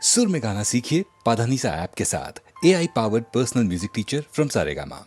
सुर में गाना सीखिए पाधानीसा ऐप के साथ। AI powered personal music teacher from Saregama.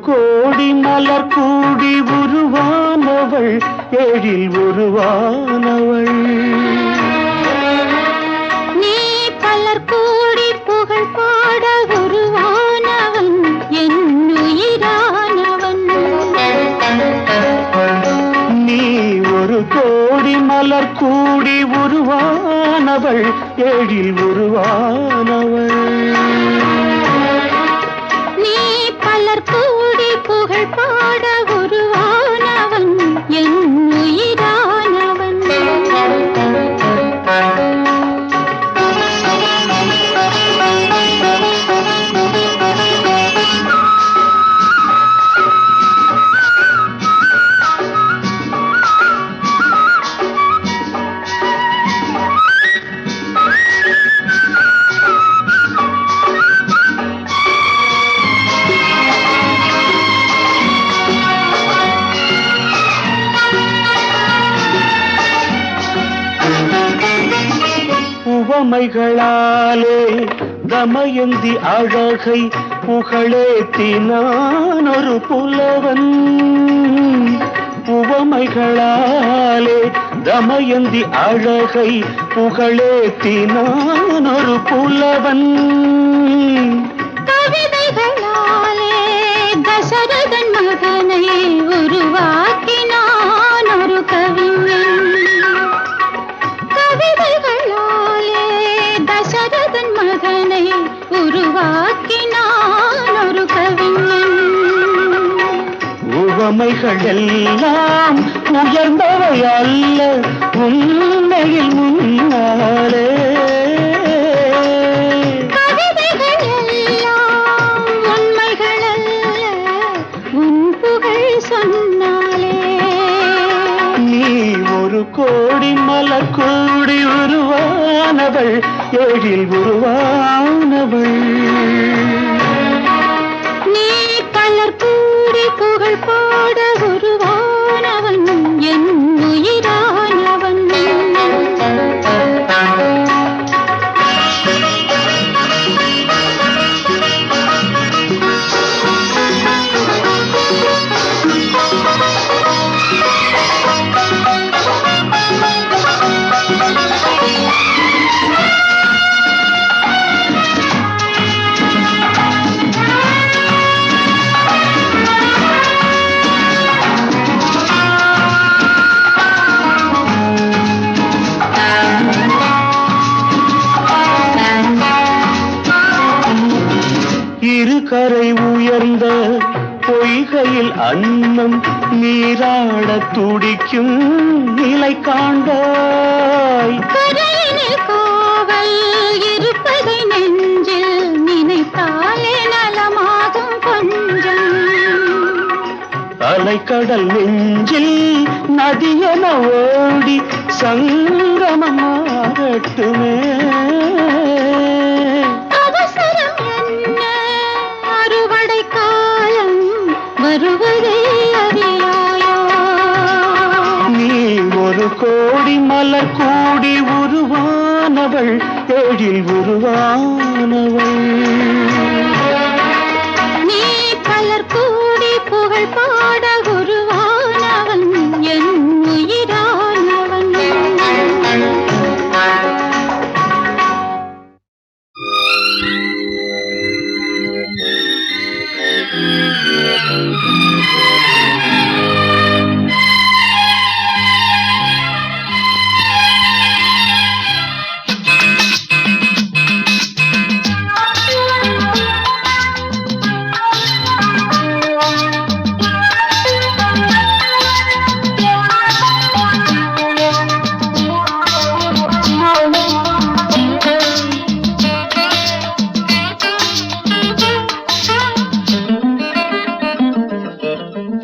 கோடி மலர் கூடி உருவானவள், எழில் உருவானவள். நீ பலர் கூடி புகழ் பாட உருவானவன், என் உயிரானவன். நீ ஒரு கோடி மலர் கூடி உருவானவள், எழில் உருவானவள். கூடி புகழ் பாட உருவானவன், என் உயிரானவன். உவமைகளாலே தமயந்தி அழகை புகழேத்தினான் ஒரு புலவன். உவமைகளாலே தமயந்தி அழகை புகழேத்தினான் ஒரு புலவன். கவிதைகளாலே தசரதன் மகனை உருவாக்கினான் ஒரு கவிஞன். கவிதைகளாலே தசரதன் மகனை உருவாக்கினான் ஒரு கவிஞன். உவமைகள் எல்லாம் உயர்ந்தவை அல்ல உண்மையில் முன்னாலே. கவிதைகள் எல்லாம் உண்மைகள் அல்ல உன் புகழ் சொன்னாலே. நீ ஒரு கோடி மலர் கூடி உருவானவள், எழில் உருவானவள். நீ பலர் கூடி புகழ் பாட உருவானவன் என் உயிரானவன். இருகரை உயர்ந்த பொய்கையில் அன்னம் நீராட துடிக்கும் நிலை காண்பாய். கரையினில் காவல் இருப்பதை நெஞ்சில் நினைத்தாலே நலமாகும் கொஞ்சம். அலைக்கடல் நெஞ்சில் நதியென ஓடி சங்கமமாகட்டுமே. அவசரம் என்ன அறுவடை காலம் வருவதை அறியாயோ. நீ ஒரு கோடி மலர் கூடி உருவானவள், எழில் உருவானவள். நீ பலர் கூடி புகழ் பாட உருவானவன் என் உயிரானவன்.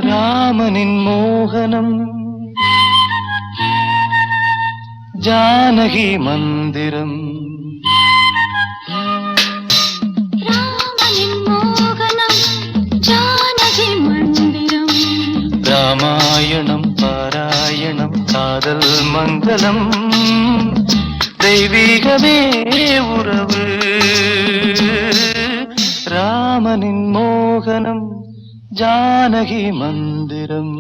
ராமனின் மோகனம் ஜானகி மந்திரம். ராமனின் மோகனம் ஜானகி மந்திரம். ராமாயணம் பாராயணம் காதல் மங்களம். தெய்வீகமே உறவு. ராமனின் மோகனம் ஜானகி மந்திரம்.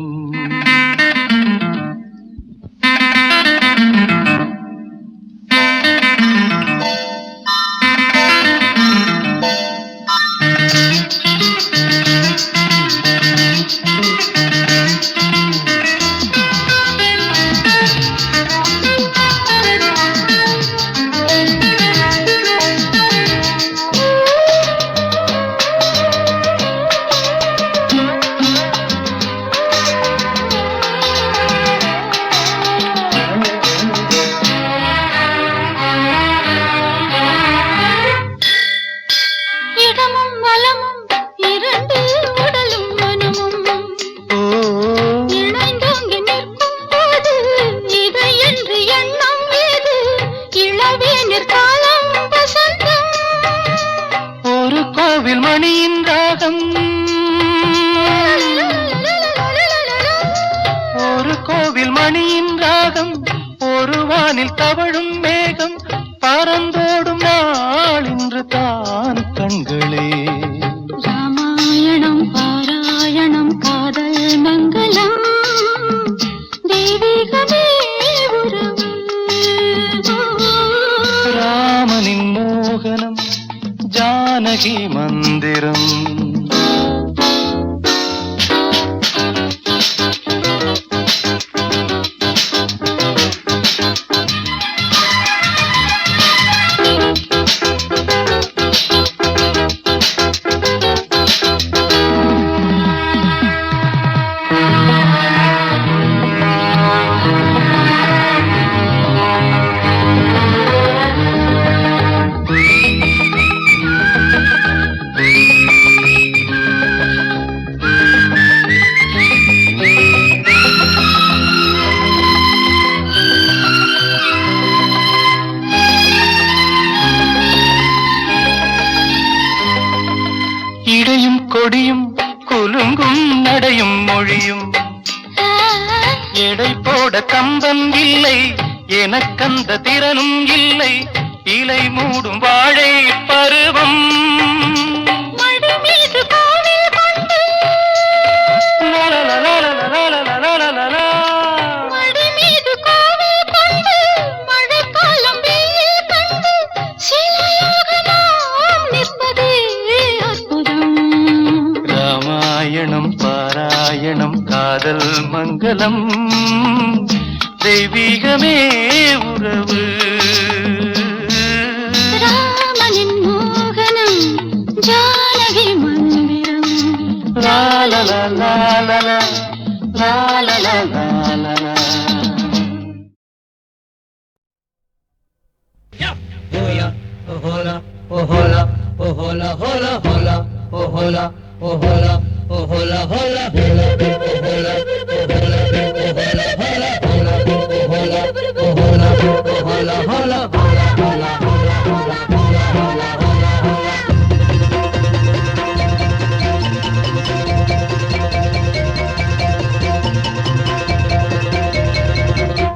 ஒரு கோவில் மணியின் ராகம், ஒரு வானில் தவழும் மேகம், பறந்தோடும் நாள் இன்று தான் கண்களே. ராமாயணம் பாராயணம் காதல் மங்களம் தெய்வீகமே உறவு. ராமனின் மோகனம் ஜானகி மந்திரம். இடையும் கொடியும் குலுங்கும் நடையும் மொழியும் எடை போட கம்பம் இல்லை, எனக்கந்த திறனும் இல்லை. இலை மூடும் வாழை பருவம் மடி மீது கோவில் கொண்டு மடி மீது கோவில் கொண்டு மழைக்காலம் வெயில் கண்டு சிலையாக நாம் நிற்பதே அற்புதம். ராமாயணம் பாராயணம் காதல் மங்களம் தெய்வீகமே உறவு. ராமனின் மோகனம் ஜானகி மந்திரம். லாலலா லாலலா லாலலா லாலலா.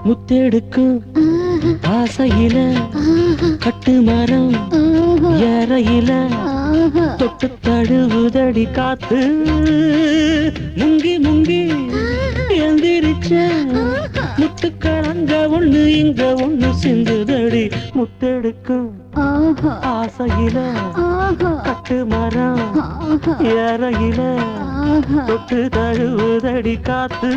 முத்தெடுக்கும் ஆசையில கட்டு மரம் ஏறையில தொட்டு தழுவுதடி காத்து முங்கி முங்கி எந்திரிச்ச முத்துக்கள் அங்க ஒண்ணு இங்க ஒண்ணு சிந்துதடி. முத்தெடுக்கும் ஆசையில கட்டு மரம் ஏறையில தொட்டு தழுவுதடி காத்து.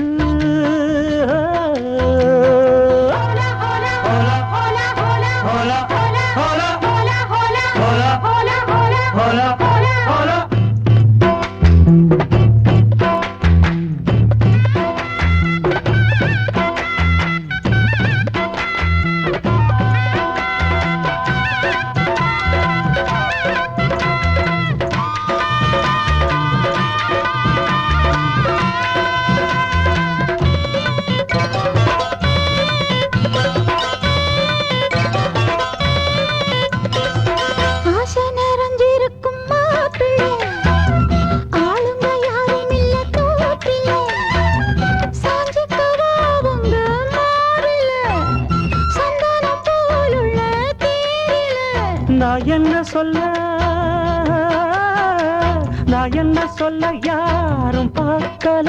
நான் என்ன சொல்ல யாரும் பார்க்கல.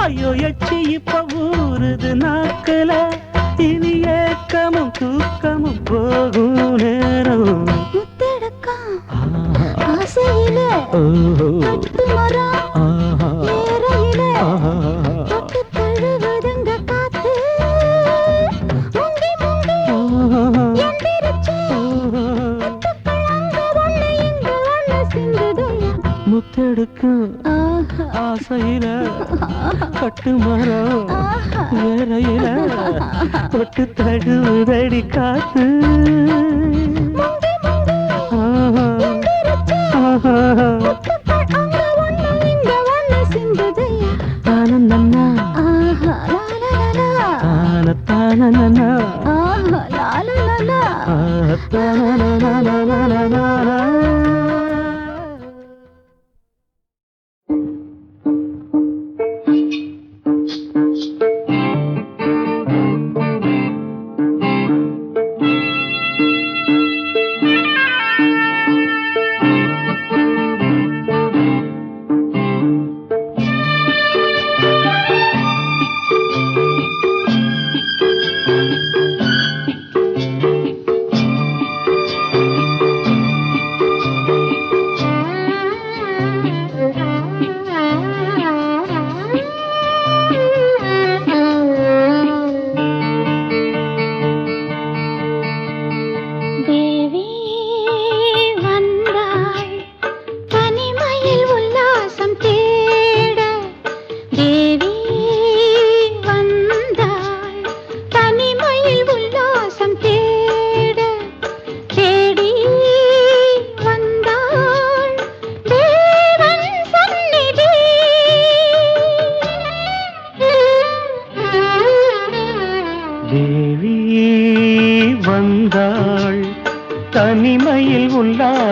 ஐயோ எச்சி இப்ப ஊறுது நாக்கல. இனி ஏக்கமும் தூக்கமும் போகும் நேரம். முத்தெடுக்கும் ஆசையில கட்டு மரம் ஏறையில தொட்டு தழுவுதுங்க காத்து முங்கி முங்கி எந்திரிச்சு முத்தெடுக்கும் ஆசையில கட்டு மரம் வேறையில தொட்டு தழுவுதடி காத்து தானந்தன்னா தானத்தானன்னா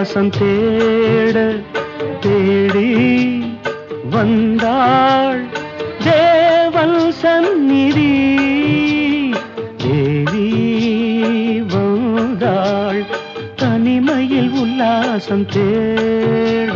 உல்லாசம் தேட தேடி வந்தாள் தேவன் சந்நிதி. தேவி வந்தாள் தனிமையில் உல்லாசம் தேட.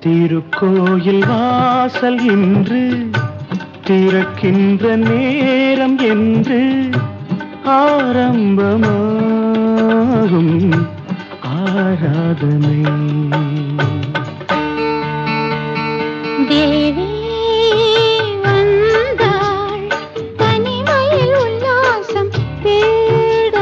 திருக்கோயில் வாசல் இன்று திறக்கின்ற நேரம் என்று ஆரம்பமாகும் ஆராதனை. தேவி வந்தாள் தனிமையில் உல்லாசம் தேட.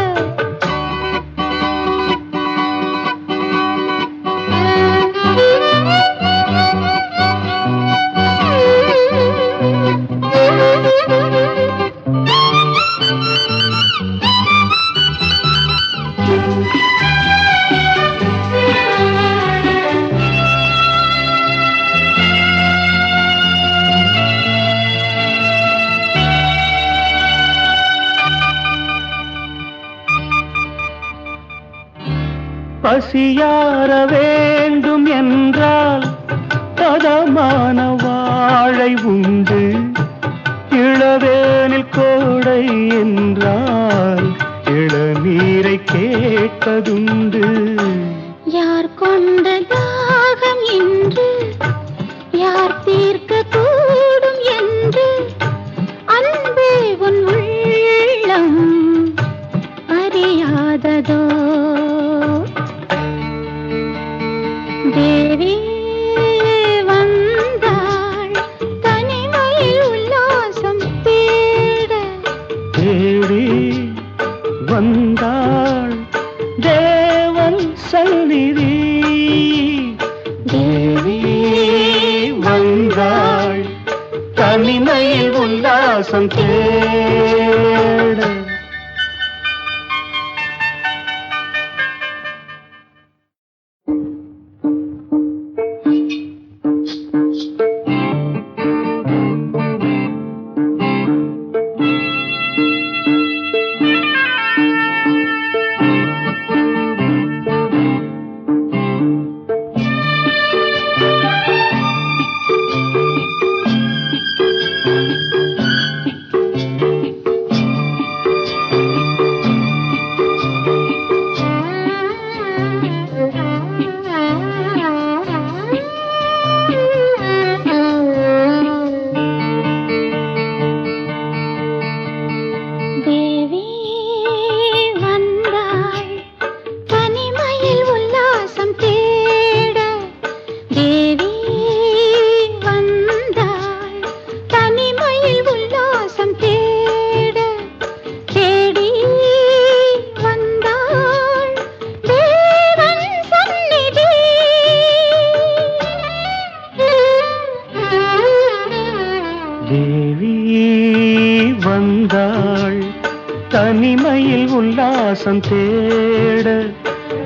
பசியார வேண்டும் என்றால் பதமான வாழை உண்டு. இளவேனில் கோடை என்றால் இளநீரை கேட்பதுண்டு. யார் கொண்ட தாகம் என்று யார் தீர்க்க கூடும் என்று அன்பே உன் உள்ளம் அறியாததோ. தேவி வந்தாள் தனிமையில் உல்லாசம் தேட. தேடி வந்தாள் தேவன் சந்நிதி. தேவி வந்தாள் தனிமையில் உல்லாசம் தேட. தனிமையில் உல்லாசம் தேட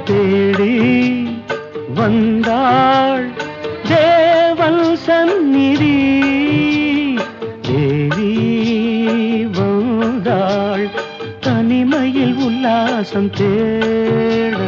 தேடி வந்தாள் தேவன் சந்நிதி. தேவி வந்தாள் தனிமையில் உல்லாசம் தேட.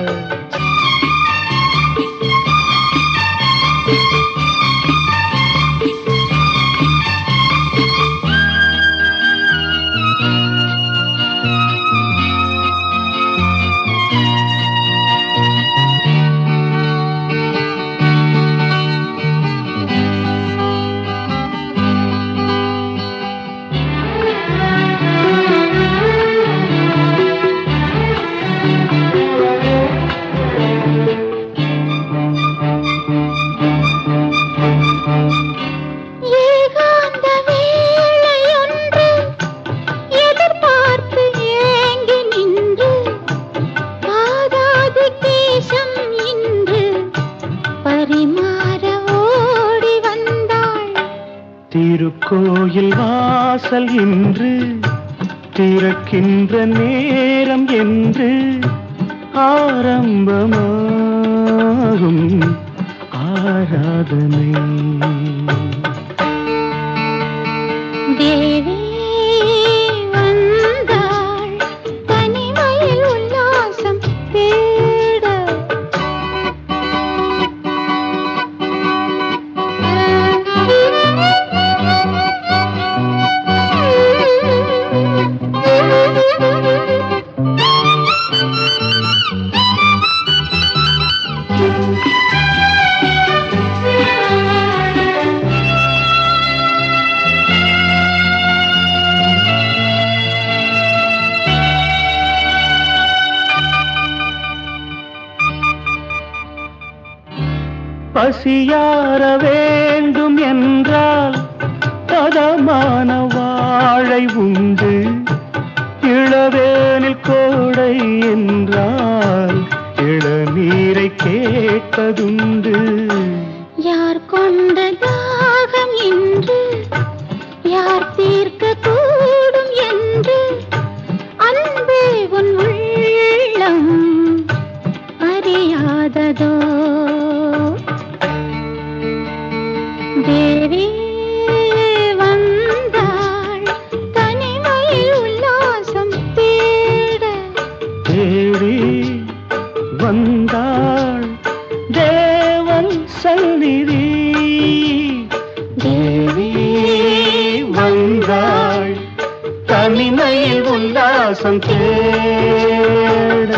அழைக்கின்ற நேரம் என்று ஆரம்பமாகும் ஆராதனை. தேவி வந்தாள் தனிமையில் உல்லாசம் தேட. பசியார வேண்டும் என்றால் பதமான வாழை உண்டு. இளவேனில் கோடை என்றால் இளநீரை கேட்பதுண்டு. யார் கொண்ட தாகம் இன்று யார் தீர்க்க கூடும் என்று அன்பே உன் உள்ளம் அறியாததோ. தேவி வந்தாள் தனிமையில் உல்லாசம் தேட. தேடி வந்தாள் தேவன் சந்நிதி. தேவி வந்தாள் தனிமையில் உல்லாசம் தேட.